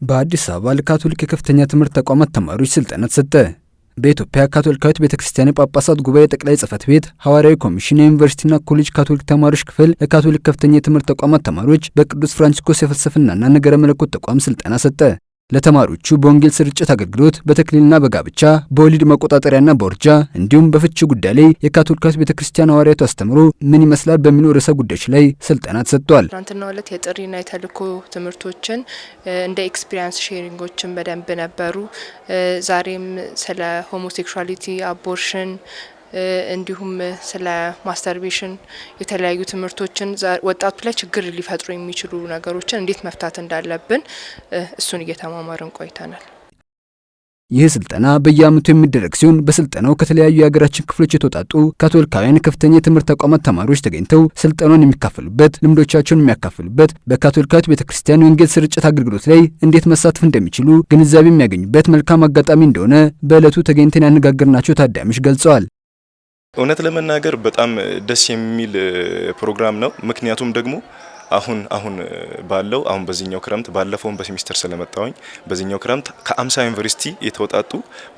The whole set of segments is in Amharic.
በአዲስ አበባ ለካቶሊክ የከፍተኛ ትምህርት ተቋማት ተማሪዎች ስልጠና ተሰጠ። በኢትዮጵያ ካቶሊካዊት ቤተክርስቲያን ጳጳሳት ጉባኤ ጠቅላይ ጽሕፈት ቤት ሐዋርያዊ ኮሚሽን የዩኒቨርሲቲና ኮሌጅ ካቶሊክ ተማሪዎች ክፍል ለካቶሊክ ከፍተኛ የትምህርት ተቋማት ተማሪዎች በቅዱስ ፍራንቺስኮስ የፍልስፍናና ነገረ መለኮት ተቋም ስልጠና ሰጠ። ለተማሪዎቹ በወንጌል ስርጭት አገልግሎት፣ በተክሊልና በጋብቻ፣ በወሊድ መቆጣጠሪያና በውርጃ እንዲሁም በፍቺ ጉዳይ ላይ የካቶሊካዊት ቤተክርስቲያን ሐዋርያቱ አስተምሮ ምን ይመስላል በሚሉ ርዕሰ ጉዳዮች ላይ ስልጠና ተሰጥቷል። ትናንትናው ዕለት የጥሪና የተልእኮ ትምህርቶችን እንደ ኤክስፒሪየንስ ሼሪንጎችን በደንብ ነበሩ። ዛሬም ስለ ሆሞሴክሹዋሊቲ፣ አቦርሽን እንዲሁም ስለ ማስተርቤሽን የተለያዩ ትምህርቶችን ወጣቱ ላይ ችግር ሊፈጥሩ የሚችሉ ነገሮችን እንዴት መፍታት እንዳለብን እሱን እየተማማርን ቆይተናል። ይህ ስልጠና በየዓመቱ የሚደረግ ሲሆን በስልጠናው ከተለያዩ የሀገራችን ክፍሎች የተውጣጡ ካቶሊካውያን ከፍተኛ የትምህርት ተቋማት ተማሪዎች ተገኝተው ስልጠናውን የሚካፈሉበት፣ ልምዶቻቸውን የሚያካፍሉበት፣ በካቶሊካዊት ቤተክርስቲያን የወንጌል ስርጭት አገልግሎት ላይ እንዴት መሳተፍ እንደሚችሉ ግንዛቤ የሚያገኙበት መልካም አጋጣሚ እንደሆነ በዕለቱ ተገኝተን ያነጋገርናቸው ታዳሚዎች ገልጸዋል። እውነት ለመናገር በጣም ደስ የሚል ፕሮግራም ነው። ምክንያቱም ደግሞ አሁን በዚህኛው ክረምት ባለፈውን በሴሚስተር ስለመጣሁኝ በዚህኛው ክረምት ከ50 ዩኒቨርሲቲ የተውጣጡ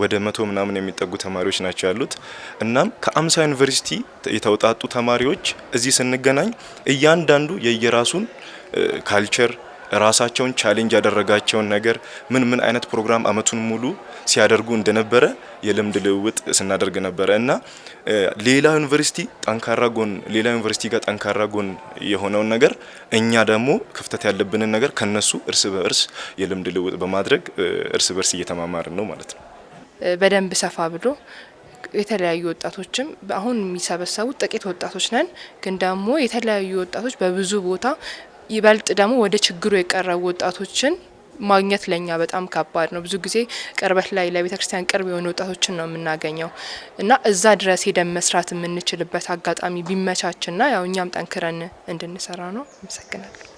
ወደ 100 ምናምን የሚጠጉ ተማሪዎች ናቸው ያሉት። እናም ከ50 ዩኒቨርሲቲ የተውጣጡ ተማሪዎች እዚህ ስንገናኝ እያንዳንዱ የየራሱን ካልቸር ራሳቸውን ቻሌንጅ ያደረጋቸውን ነገር ምን አይነት ፕሮግራም አመቱን ሙሉ ሲያደርጉ እንደነበረ የልምድ ልውውጥ ስናደርግ ነበረ እና ሌላ ዩኒቨርሲቲ ጋር ጠንካራ ጎን የሆነውን ነገር እኛ ደግሞ ክፍተት ያለብንን ነገር ከነሱ እርስ በእርስ የልምድ ልውውጥ በማድረግ እርስ በእርስ እየተማማርን ነው ማለት ነው። በደንብ ሰፋ ብሎ የተለያዩ ወጣቶችም አሁን የሚሰበሰቡት ጥቂት ወጣቶች ነን፣ ግን ደግሞ የተለያዩ ወጣቶች በብዙ ቦታ ይበልጥ ደግሞ ወደ ችግሩ የቀረቡ ወጣቶችን ማግኘት ለኛ በጣም ከባድ ነው። ብዙ ጊዜ ቅርበት ላይ ለቤተክርስቲያን ቅርብ የሆኑ ወጣቶችን ነው የምናገኘው እና እዛ ድረስ ሄደን መስራት የምንችልበት አጋጣሚ ቢመቻችና ያው እኛም ጠንክረን እንድንሰራ ነው። አመሰግናለሁ።